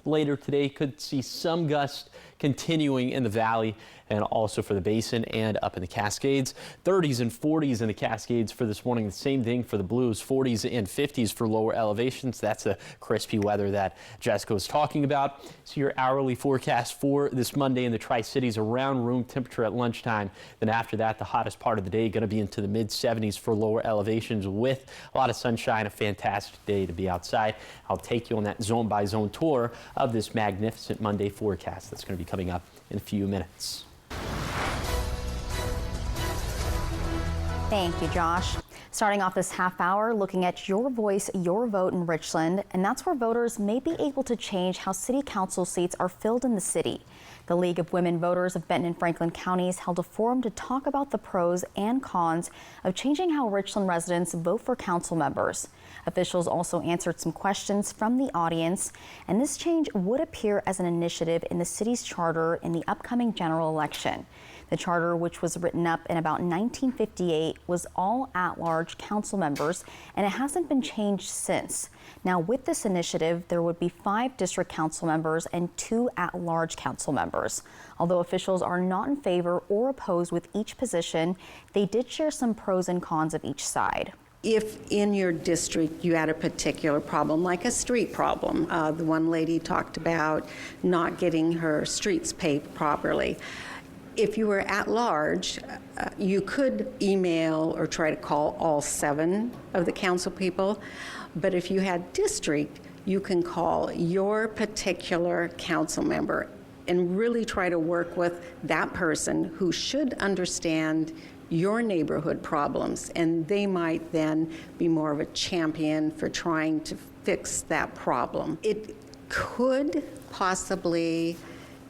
Later today, could see some gusts continuing in the valley and also for the basin and up in the Cascades. 30s and 40s in the Cascades for this morning. The same thing for the Blues, 40s and 50s for lower elevations. That's the crispy weather that Jessica was talking about. So your hourly forecast for this Monday in the Tri-Cities, around room temperature at lunchtime. Then after that, the hottest part of the day going to be into the mid 70s for lower elevations with a lot of sunshine. A fantastic day to be outside. I'll take you on that zone by zone tour of this magnificent Monday forecast that's going to be coming up in a few minutes. Thank you, Josh. Starting off this half hour, looking at your voice, your vote in Richland, and that's where voters may be able to change how city council seats are filled in the city. The League of Women Voters of Benton and Franklin counties held a forum to talk about the pros and cons of changing how Richland residents vote for council members. Officials also answered some questions from the audience, and this change would appear as an initiative in the city's charter in the upcoming general election. The charter, which was written up in about 1958, was all at-large council members, and it hasn't been changed since. Now, with this initiative, there would be 5 district council members and 2 at-large council members. Although officials are not in favor or opposed with each position, they did share some pros and cons of each side. If in your district you had a particular problem, like a street problem, the one lady talked about not getting her streets paved properly. If you were at large, you could email or try to call all 7 of the council people. But if you had district, you can call your particular council member and really try to work with that person who should understand your neighborhood problems, and they might then be more of a champion for trying to fix that problem. It could possibly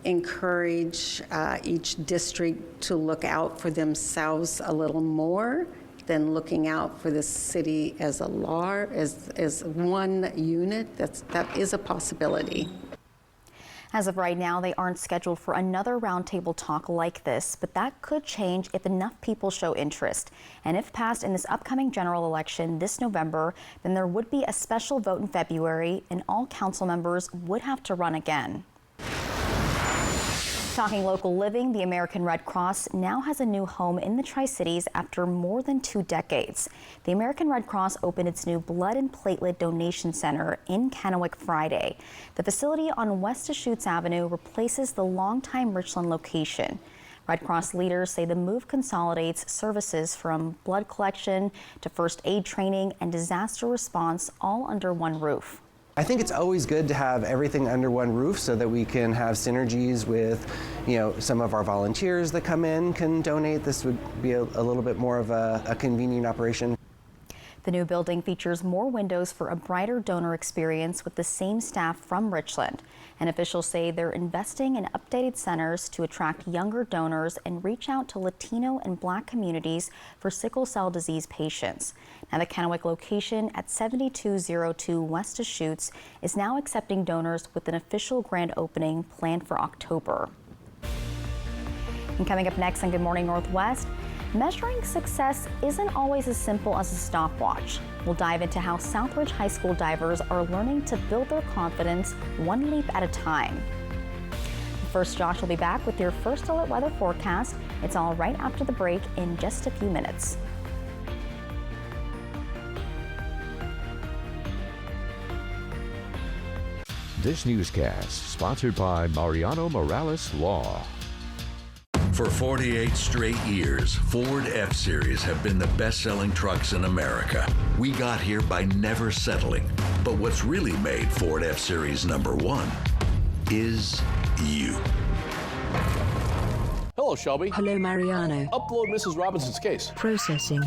encourage each district to look out for themselves a little more than looking out for the city as as one unit. That is a possibility. As of right now, they aren't scheduled for another roundtable talk like this, but that could change if enough people show interest. And if passed in this upcoming general election this November, then there would be a special vote in February, and all council members would have to run again. Talking local living, the American Red Cross now has a new home in the Tri-Cities after more than 2 decades. The American Red Cross opened its new blood and platelet donation center in Kennewick Friday. The facility on West Deschutes Avenue replaces the longtime Richland location. Red Cross leaders say the move consolidates services from blood collection to first aid training and disaster response all under one roof. I think it's always good to have everything under one roof so that we can have synergies with, some of our volunteers that come in can donate. This would be a little bit more of a convenient operation. The new building features more windows for a brighter donor experience with the same staff from Richland. And officials say they're investing in updated centers to attract younger donors and reach out to Latino and Black communities for sickle cell disease patients. Now, the Kennewick location at 7202 West Deschutes is now accepting donors with an official grand opening planned for October. And coming up next on Good Morning Northwest, measuring success isn't always as simple as a stopwatch. We'll dive into how Southridge High School divers are learning to build their confidence one leap at a time. First, Josh will be back with your first alert weather forecast. It's all right after the break in just a few minutes. This newscast sponsored by Mariano Morales Law. For 48 straight years, Ford F-Series have been the best-selling trucks in America. We got here by never settling. But what's really made Ford F-Series #1 is you. Hello, Shelby. Hello, Mariano. Upload Mrs. Robinson's case. Processing.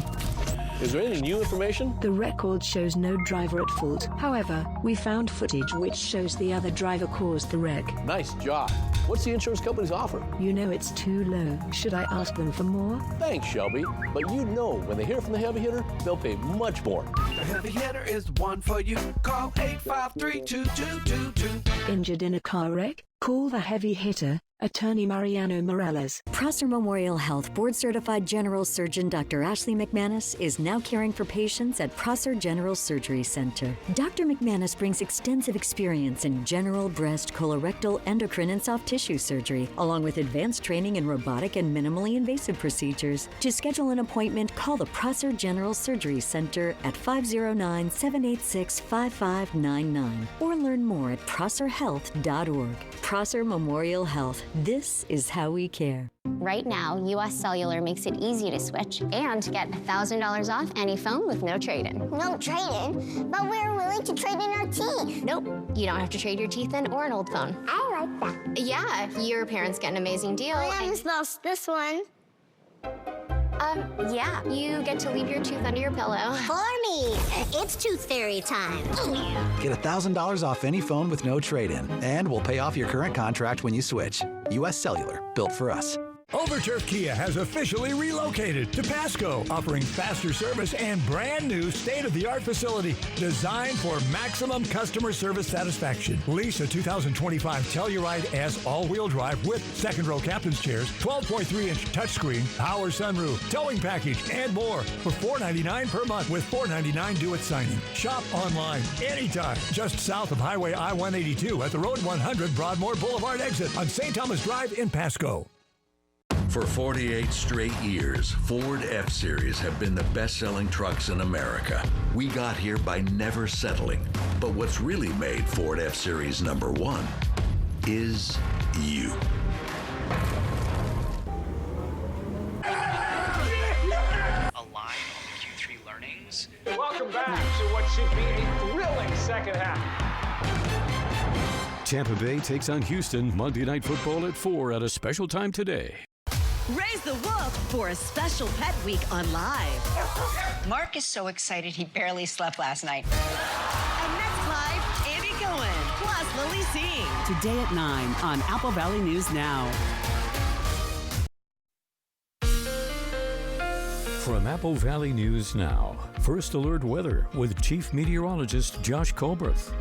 Is there any new information? The record shows no driver at fault. However, we found footage which shows the other driver caused the wreck. Nice job. What's the insurance company's offer? You know it's too low. Should I ask them for more? Thanks, Shelby. But you know when they hear from the heavy hitter, they'll pay much more. The heavy hitter is the one for you. Call 853-2222. Injured in a car wreck? Call the heavy hitter. Attorney Mariano Morales. Prosser Memorial Health board-certified general surgeon Dr. Ashley McManus is now caring for patients at Prosser General Surgery Center. Dr. McManus brings extensive experience in general, breast, colorectal, endocrine, and soft tissue surgery, along with advanced training in robotic and minimally invasive procedures. To schedule an appointment, call the Prosser General Surgery Center at 509-786-5599 or learn more at prosserhealth.org. Prosser Memorial Health. This is how we care. Right now, US Cellular makes it easy to switch and get $1,000 off any phone with no trade-in. No trade-in? But we're willing to trade in our teeth. Nope. You don't have to trade your teeth in or an old phone. I like that. Yeah, your parents get an amazing deal. I almost lost this one. Yeah. You get to leave your tooth under your pillow. For me, it's Tooth Fairy time. Get $1,000 off any phone with no trade-in, and we'll pay off your current contract when you switch. U.S. Cellular, built for us. Overturf Kia has officially relocated to Pasco, offering faster service and brand new state-of-the-art facility designed for maximum customer service satisfaction. Lease a 2025 Telluride S all-wheel drive with second-row captain's chairs, 12.3-inch touchscreen, power sunroof, towing package, and more for $499 per month with $499 due at signing. Shop online anytime, just south of Highway I-182 at the Road 100 Broadmoor Boulevard exit on St. Thomas Drive in Pasco. For 48 straight years, Ford F-Series have been the best-selling trucks in America. We got here by never settling. But what's really made Ford F-Series #1 is you. Alive on the Q3 learnings. Welcome back to what should be a thrilling second half. Tampa Bay takes on Houston Monday Night Football at 4 at a special time today. Raise the woof for a special Pet Week on Live. Mark is so excited he barely slept last night. And next Live, Andy Cohen, plus Lily Singh. Today at 9 on Apple Valley News Now. From Apple Valley News Now, First Alert Weather with Chief Meteorologist Josh Colbreth.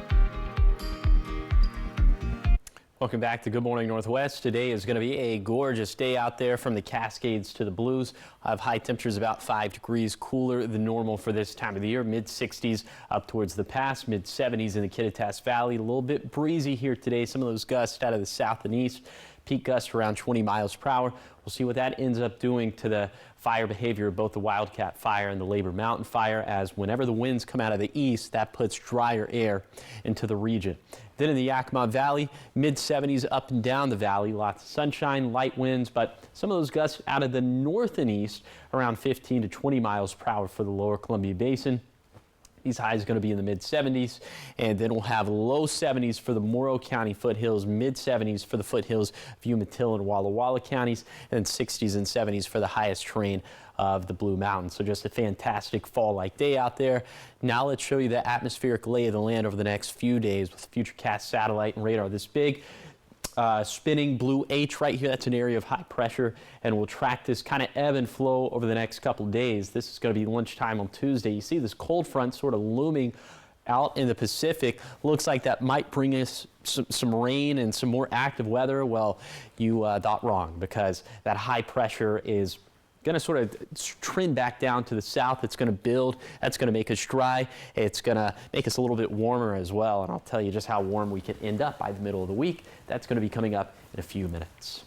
Welcome back to Good Morning Northwest. Today is going to be a gorgeous day out there from the Cascades to the Blues. I have high temperatures about 5 degrees cooler than normal for this time of the year. Mid-60s up towards the pass, mid-70s in the Kittitas Valley. A little bit breezy here today. Some of those gusts out of the south and east. Peak gusts around 20 miles per hour. We'll see what that ends up doing to the fire behavior of both the Wildcat Fire and the Labor Mountain Fire, as whenever the winds come out of the east, that puts drier air into the region. Then in the Yakima Valley, mid-70s up and down the valley, lots of sunshine, light winds, but some of those gusts out of the north and east, around 15 to 20 miles per hour for the lower Columbia Basin. These highs are going to be in the mid-70s, and then we'll have low 70s for the Morrow County foothills, mid-70s for the foothills of Umatilla and Walla Walla counties, and 60s and 70s for the highest terrain of the Blue Mountains. So just a fantastic fall-like day out there. Now let's show you the atmospheric lay of the land over the next few days with Futurecast satellite and radar this big. Spinning blue H right here, that's an area of high pressure, and we'll track this kind of ebb and flow over the next couple days. This is going to be lunchtime on Tuesday. You see this cold front sort of looming out in the Pacific. Looks like that might bring us some rain and some more active weather. Well, you thought wrong, because that high pressure is going to sort of trend back down to the south. It's going to build. That's going to make us dry. It's going to make us a little bit warmer as well. And I'll tell you just how warm we can end up by the middle of the week. That's going to be coming up in a few minutes.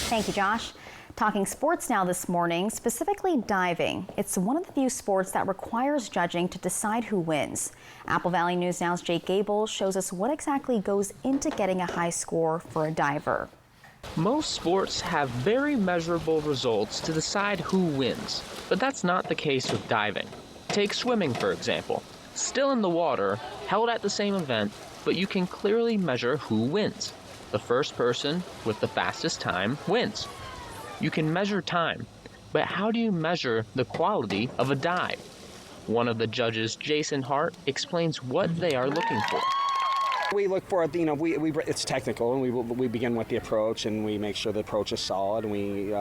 Thank you, Josh. Talking sports now this morning, specifically diving. It's one of the few sports that requires judging to decide who wins. Apple Valley News Now's Jake Gable shows us what exactly goes into getting a high score for a diver. Most sports have very measurable results to decide who wins, but that's not the case with diving. Take swimming, for example. Still in the water, held at the same event, but you can clearly measure who wins. The first person with the fastest time wins. You can measure time, but how do you measure the quality of a dive? One of the judges, Jason Hart, explains what they are looking for. We look for, it's technical, and we begin with the approach, and we make sure the approach is solid, and we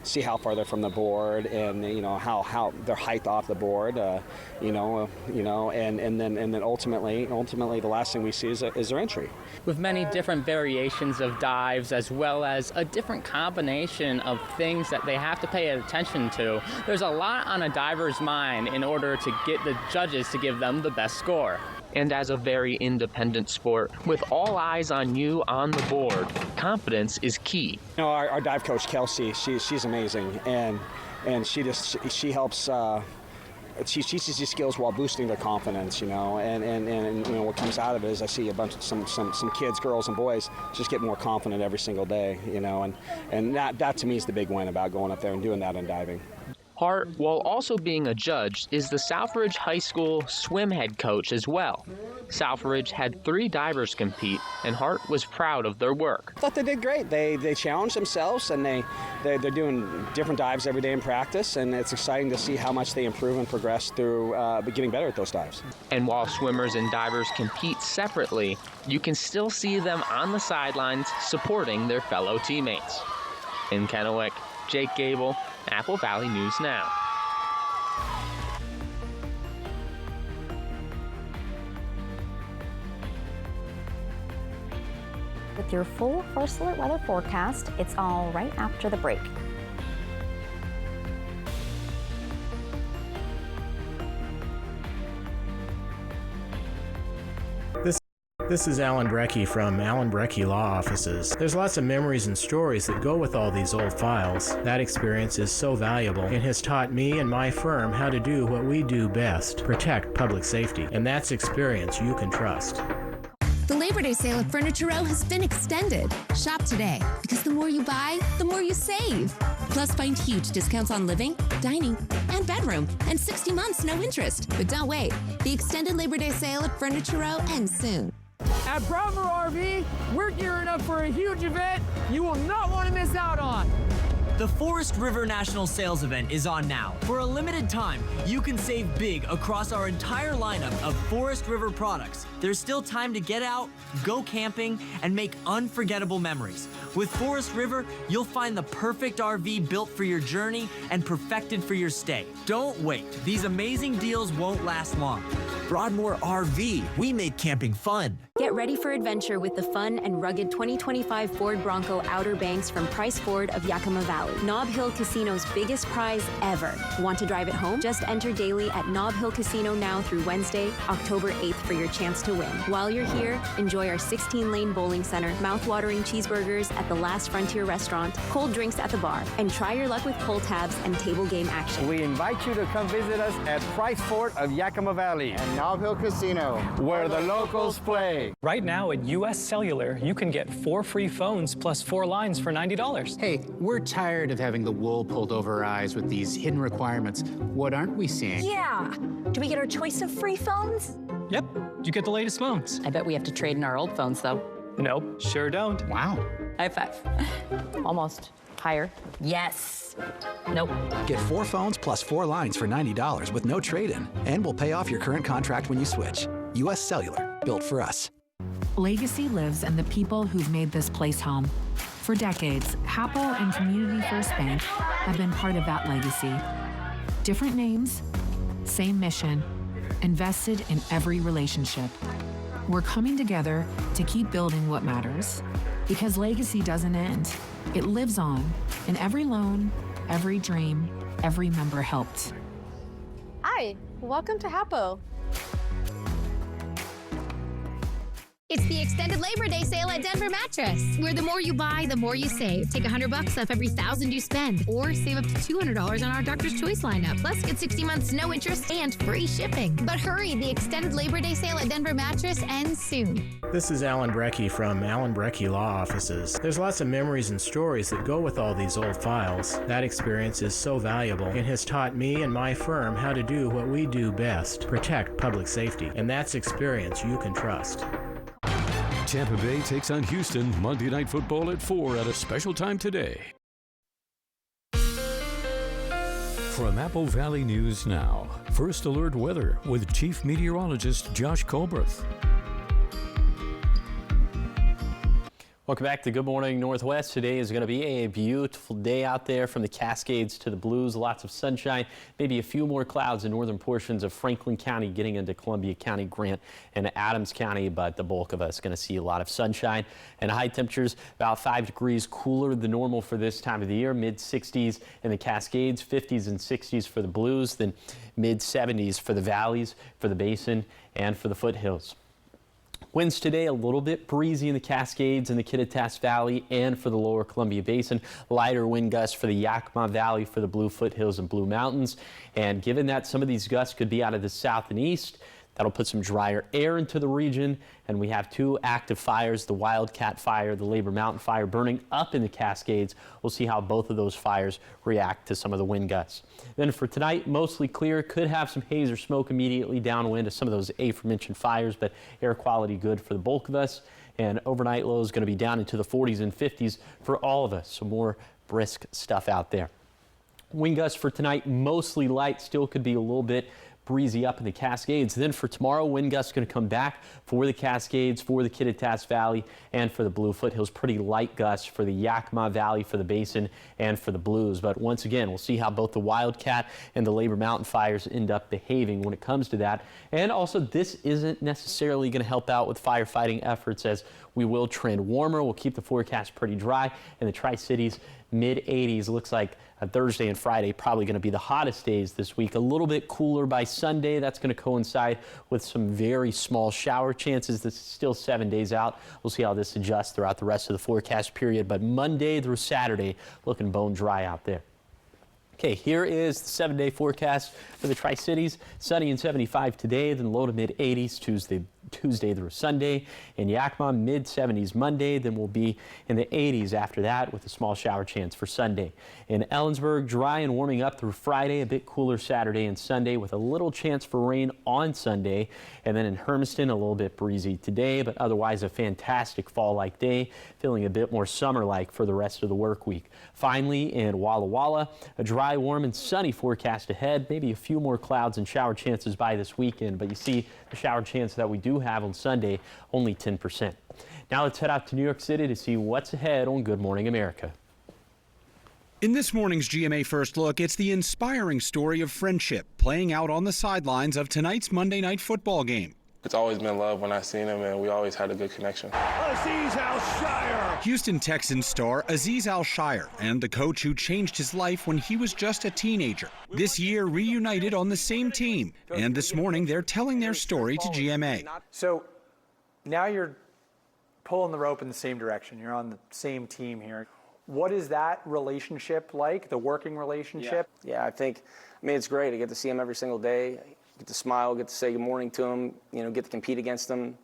see how far they're from the board, and how their height off the board, and then ultimately the last thing we see is their entry. With many different variations of dives, as well as a different combination of things that they have to pay attention to, there's a lot on a diver's mind in order to get the judges to give them the best score. And as a very independent sport, with all eyes on you on the board, confidence is key. Our dive coach, Kelsey, she's amazing, and she helps. She teaches these skills while boosting their confidence, and what comes out of it is I see some kids, girls and boys, just get more confident every single day, and that to me is the big win about going up there and doing that in diving. Hart, while also being a judge, is the Southridge High School swim head coach as well. Southridge had 3 divers compete, and Hart was proud of their work. I thought they did great. They challenged themselves, and they're doing different dives every day in practice, and it's exciting to see how much they improve and progress through getting better at those dives. And while swimmers and divers compete separately, you can still see them on the sidelines supporting their fellow teammates. In Kennewick, Jake Gable, Apple Valley News Now. With your full First Alert weather forecast, it's all right after the break. This is Alan Brecky from Alan Brecky Law Offices. There's lots of memories and stories that go with all these old files. That experience is so valuable and has taught me and my firm how to do what we do best, protect public safety. And that's experience you can trust. The Labor Day sale at Furniture Row has been extended. Shop today, because the more you buy, the more you save. Plus, find huge discounts on living, dining, and bedroom, and 60 months, no interest. But don't wait. The extended Labor Day sale at Furniture Row ends soon. At Bravo RV, we're gearing up for a huge event you will not want to miss out on. The Forest River National Sales Event is on now. For a limited time, you can save big across our entire lineup of Forest River products. There's still time to get out, go camping, and make unforgettable memories. With Forest River, you'll find the perfect RV built for your journey and perfected for your stay. Don't wait. These amazing deals won't last long. Broadmoor RV, we made camping fun. Get ready for adventure with the fun and rugged 2025 Ford Bronco Outer Banks from Price Ford of Yakima Valley. Nob Hill Casino's biggest prize ever. Want to drive it home? Just enter daily at Nob Hill Casino now through Wednesday, October 8th for your chance to win. While you're here, enjoy our 16-lane bowling center, mouth-watering cheeseburgers at the Last Frontier restaurant, cold drinks at the bar, and try your luck with pull tabs and table game action. We invite you to come visit us at Price Ford of Yakima Valley and Nob Hill Casino, where the locals play. Right now at US Cellular, you can get 4 free phones plus 4 lines for $90. Hey, we're tired of having the wool pulled over our eyes with these hidden requirements. What aren't we seeing? Yeah. Do we get our choice of free phones? Yep, you get the latest phones. I bet we have to trade in our old phones, though. Nope, sure don't. Wow. High five. Almost. Higher. Yes. Nope. Get 4 phones plus 4 lines for $90 with no trade-in. And we'll pay off your current contract when you switch. US Cellular, built for us. Legacy lives in the people who've made this place home. For decades, Hapo and Community First Bank have been part of that legacy. Different names, same mission, invested in every relationship. We're coming together to keep building what matters. Because legacy doesn't end. It lives on in every loan, every dream, every member helped. Hi, welcome to Hapo. It's the extended Labor Day sale at Denver Mattress, where the more you buy, the more you save. Take $100 off every $1,000 you spend, or save up to $200 on our Doctor's Choice lineup. Plus, get 60 months, no interest, and free shipping. But hurry, the extended Labor Day sale at Denver Mattress ends soon. This is Alan Brecky from Alan Brecky Law Offices. There's lots of memories and stories that go with all these old files. That experience is so valuable and has taught me and my firm how to do what we do best, protect public safety. And that's experience you can trust. Tampa Bay takes on Houston Monday Night Football at 4 at a special time today. From Apple Valley News Now, First Alert Weather with Chief Meteorologist Josh Colbreth. Welcome back to Good Morning Northwest. Today is going to be a beautiful day out there from the Cascades to the Blues. Lots of sunshine, maybe a few more clouds in northern portions of Franklin County getting into Columbia County, Grant, and Adams County, but the bulk of us going to see a lot of sunshine and high temperatures about 5 degrees cooler than normal for this time of the year. Mid-60s in the Cascades, 50s and 60s for the Blues, then mid-70s for the valleys, for the Basin, and for the foothills. Winds today a little bit breezy in the Cascades and the Kittitas Valley and for the lower Columbia Basin. Lighter wind gusts for the Yakima Valley, for the Blue Foothills and Blue Mountains. And given that some of these gusts could be out of the south and east, That'll put some drier air into the region, and we have 2 active fires, the Wildcat Fire, the Labor Mountain Fire, burning up in the Cascades. We'll see how both of those fires react to some of the wind gusts. Then for tonight, mostly clear. Could have some haze or smoke immediately downwind of some of those aforementioned fires, but air quality good for the bulk of us. And overnight low is going to be down into the 40s and 50s for all of us. So more brisk stuff out there. Wind gusts for tonight, mostly light, still could be a little bit breezy up in the Cascades. Then for tomorrow, wind gusts going to come back for the Cascades, for the Kittitas Valley, and for the Blue Foothills. Pretty light gusts for the Yakima Valley, for the Basin, and for the Blues. But once again, we'll see how both the Wildcat and the Labor Mountain fires end up behaving when it comes to that. And also, this isn't necessarily going to help out with firefighting efforts, as we will trend warmer. We'll keep the forecast pretty dry, and the Tri-Cities mid-80s. Looks like Thursday and Friday probably going to be the hottest days this week. A little bit cooler by Sunday. That's going to coincide with some very small shower chances. This is still 7 days out. We'll see how this adjusts throughout the rest of the forecast period. But Monday through Saturday, looking bone dry out there. Okay, here is the 7-day forecast for the Tri-Cities. Sunny and 75 today, then low to mid-80s Tuesday through Sunday. In Yakima, mid-70s Monday, then we'll be in the 80s after that with a small shower chance for Sunday. In Ellensburg, dry and warming up through Friday, a bit cooler Saturday and Sunday with a little chance for rain on Sunday. And then in Hermiston, a little bit breezy today, but otherwise a fantastic fall-like day, feeling a bit more summer-like for the rest of the work week. Finally, in Walla Walla, a dry, warm, and sunny forecast ahead. Maybe a few more clouds and shower chances by this weekend, but you see the shower chance that we do have on Sunday, only 10%. Now let's head out to New York City to see what's ahead on Good Morning America. In this morning's GMA First Look, it's the inspiring story of friendship playing out on the sidelines of tonight's Monday Night Football game. It's always been love when I've seen him, and we always had a good connection. Azeez Al-Shaair! Houston Texans star Azeez Al-Shaair, and the coach who changed his life when he was just a teenager. This year, reunited on the same team, and this morning they're telling their story to GMA. So now you're pulling the rope in the same direction. You're on the same team here. What is that relationship like, the working relationship? Yeah, I mean, it's great. I get to see him every single day. Get to smile, get to say good morning to him, get to compete against him.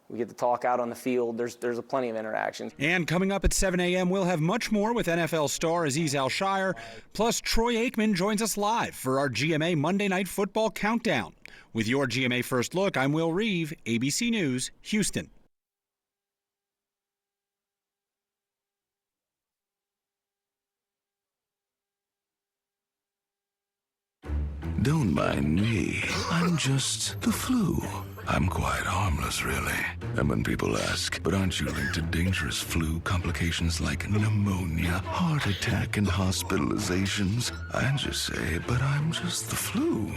We get to talk out on the field. There's plenty of interactions. And coming up at 7 a.m., we'll have much more with NFL star Azeez Al-Shaair. Plus, Troy Aikman joins us live for our GMA Monday Night Football Countdown. With your GMA First Look, I'm Will Reeve, ABC News, Houston. Don't mind me. I'm just the flu. I'm quite harmless, really. And when people ask, but aren't you linked to dangerous flu complications like pneumonia, heart attack, and hospitalizations? I just say, but I'm just the flu.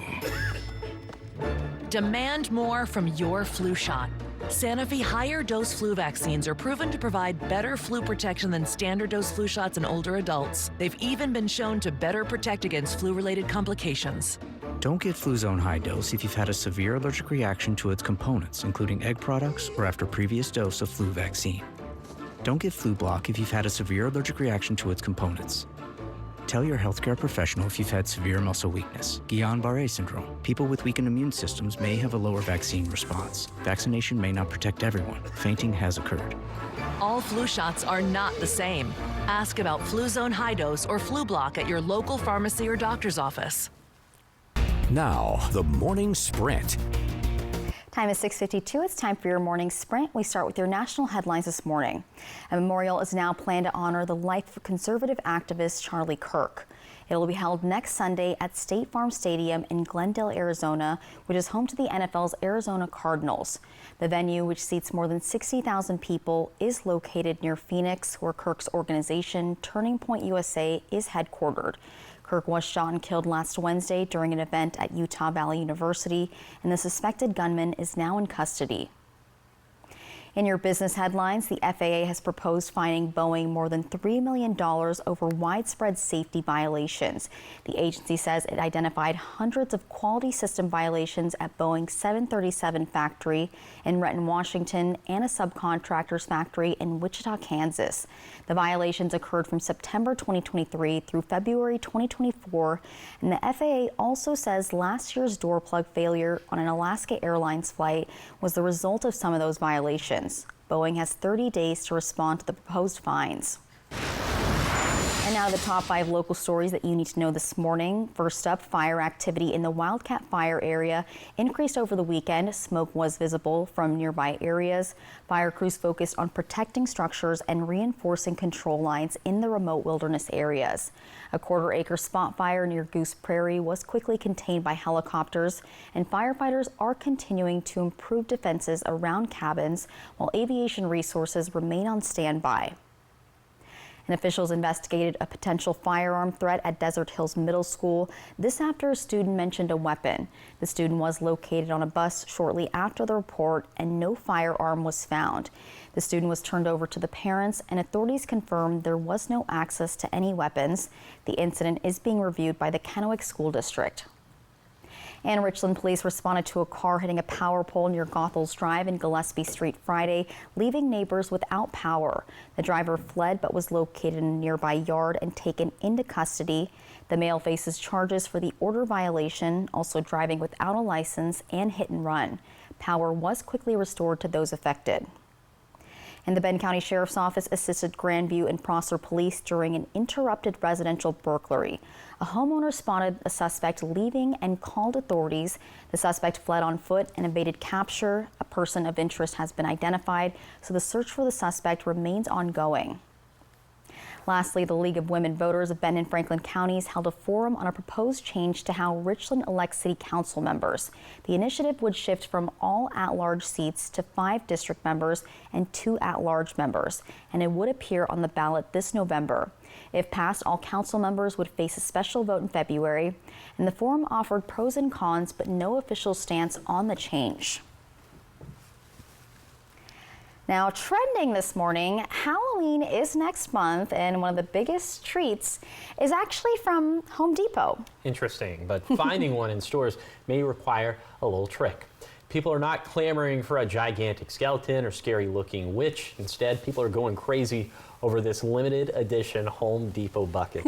Demand more from your flu shot. Sanofi higher dose flu vaccines are proven to provide better flu protection than standard dose flu shots in older adults. They've even been shown to better protect against flu-related complications. Don't get Fluzone High Dose if you've had a severe allergic reaction to its components, including egg products or after previous dose of flu vaccine. Don't get Flublok if you've had a severe allergic reaction to its components. Tell your healthcare professional if you've had severe muscle weakness, Guillain-Barré syndrome. People with weakened immune systems may have a lower vaccine response. Vaccination may not protect everyone. Fainting has occurred. All flu shots are not the same. Ask about Fluzone High Dose or Flublok at your local pharmacy or doctor's office. Now, the morning sprint. Time is 6:52. It's time for your morning sprint. We start with your national headlines this morning. A memorial is now planned to honor the life of conservative activist Charlie Kirk. It will be held next Sunday at State Farm Stadium in Glendale, Arizona, which is home to the NFL's Arizona Cardinals. The venue, which seats more than 60,000 people, is located near Phoenix, where Kirk's organization, Turning Point USA, is headquartered. Kirk was shot and killed last Wednesday during an event at Utah Valley University, and the suspected gunman is now in custody. In your business headlines, the FAA has proposed fining Boeing more than $3 million over widespread safety violations. The agency says it identified hundreds of quality system violations at Boeing's 737 factory in Renton, Washington, and a subcontractor's factory in Wichita, Kansas. The violations occurred from September 2023 through February 2024, and the FAA also says last year's door plug failure on an Alaska Airlines flight was the result of some of those violations. Boeing has 30 days to respond to the proposed fines. And now the top 5 local stories that you need to know this morning. First up, fire activity in the Wildcat Fire area increased over the weekend. Smoke was visible from nearby areas. Fire crews focused on protecting structures and reinforcing control lines in the remote wilderness areas. A quarter-acre spot fire near Goose Prairie was quickly contained by helicopters, and firefighters are continuing to improve defenses around cabins while aviation resources remain on standby. And officials investigated a potential firearm threat at Desert Hills Middle School. This after a student mentioned a weapon. The student was located on a bus shortly after the report, and no firearm was found. The student was turned over to the parents, and authorities confirmed there was no access to any weapons. The incident is being reviewed by the Kennewick School District. And Richland police responded to a car hitting a power pole near Goethals Drive and Gillespie Street Friday, leaving neighbors without power. The driver fled but was located in a nearby yard and taken into custody. The male faces charges for the order violation, also driving without a license, and hit and run. Power was quickly restored to those affected. And the Bend County Sheriff's Office assisted Grandview and Prosser Police during an interrupted residential burglary. A homeowner spotted a suspect leaving and called authorities. The suspect fled on foot and evaded capture. A person of interest has been identified, so the search for the suspect remains ongoing. Lastly, the League of Women Voters of Bend and Franklin counties held a forum on a proposed change to how Richland elects city council members. The initiative would shift from all at-large seats to 5 district members and 2 at-large members, and it would appear on the ballot this November. If passed, all council members would face a special vote in February, and the forum offered pros and cons, but no official stance on the change. Now, trending this morning, Halloween is next month, and one of the biggest treats is actually from Home Depot. Interesting, but finding one in stores may require a little trick. People are not clamoring for a gigantic skeleton or scary-looking witch. Instead, people are going crazy over this limited edition Home Depot bucket.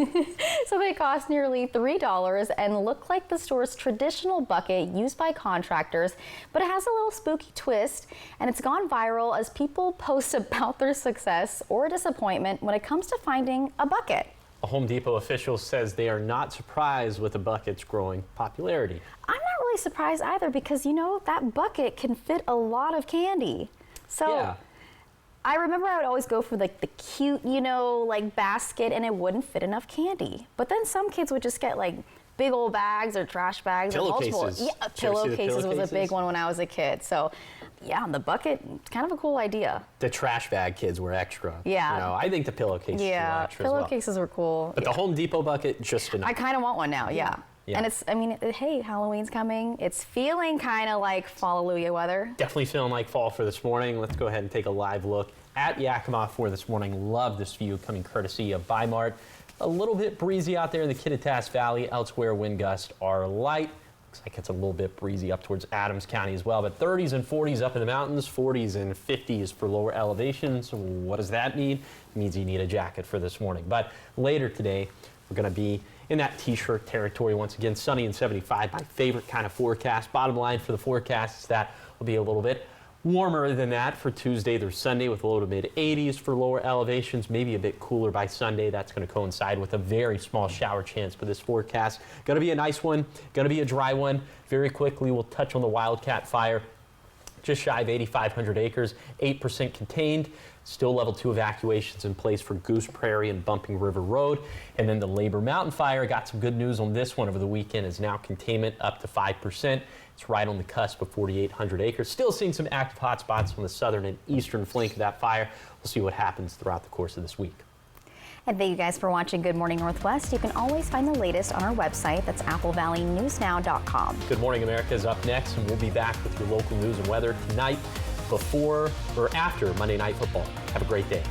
So they cost nearly $3 and look like the store's traditional bucket used by contractors, but it has a little spooky twist, and it's gone viral as people post about their success or disappointment when it comes to finding a bucket. A Home Depot official says they are not surprised with the bucket's growing popularity. I'm not really surprised either because, you know, that bucket can fit a lot of candy. So yeah. I remember I would always go for like the cute, you know, like basket, and it wouldn't fit enough candy. But then some kids would just get like big old bags or trash bags or multiple. Yeah, pillowcases was a big one when I was a kid. So yeah, the bucket, kind of a cool idea. The trash bag kids were extra. Yeah. You know, I think the pillowcases were extra pillowcases were cool. But the Home Depot bucket, just enough. I kind of want one now, yeah. And it's, I mean, hey, Halloween's coming. It's feeling kind of like Fallelujah weather. Definitely feeling like fall for this morning. Let's go ahead and take a live look at Yakima for this morning. Love this view coming courtesy of Bi-Mart. A little bit breezy out there in the Kittitas Valley. Elsewhere, wind gusts are light. Looks like it's a little bit breezy up towards Adams County as well, but 30s and 40s up in the mountains, 40s and 50s for lower elevations. What does that mean? It means you need a jacket for this morning. But later today, we're going to be in that t-shirt territory once again. Sunny and 75, my favorite kind of forecast. Bottom line for the forecast is that will be a little bit warmer than that for Tuesday through Sunday with low to mid 80s for lower elevations, maybe a bit cooler by Sunday. That's going to coincide with a very small shower chance for this forecast. Going to be a nice one, going to be a dry one. Very quickly, we'll touch on the Wildcat Fire. Just shy of 8,500 acres, 8% contained. Still level 2 evacuations in place for Goose Prairie and Bumping River Road. And then the Labor Mountain Fire, got some good news on this one over the weekend, is now containment up to 5%. It's right on the cusp of 4,800 acres. Still seeing some active hotspots on the southern and eastern flank of that fire. We'll see what happens throughout the course of this week. And thank you guys for watching Good Morning Northwest. You can always find the latest on our website. That's applevalley.newsnow.com. Good Morning America is up next, and we'll be back with your local news and weather tonight before or after Monday Night Football. Have a great day.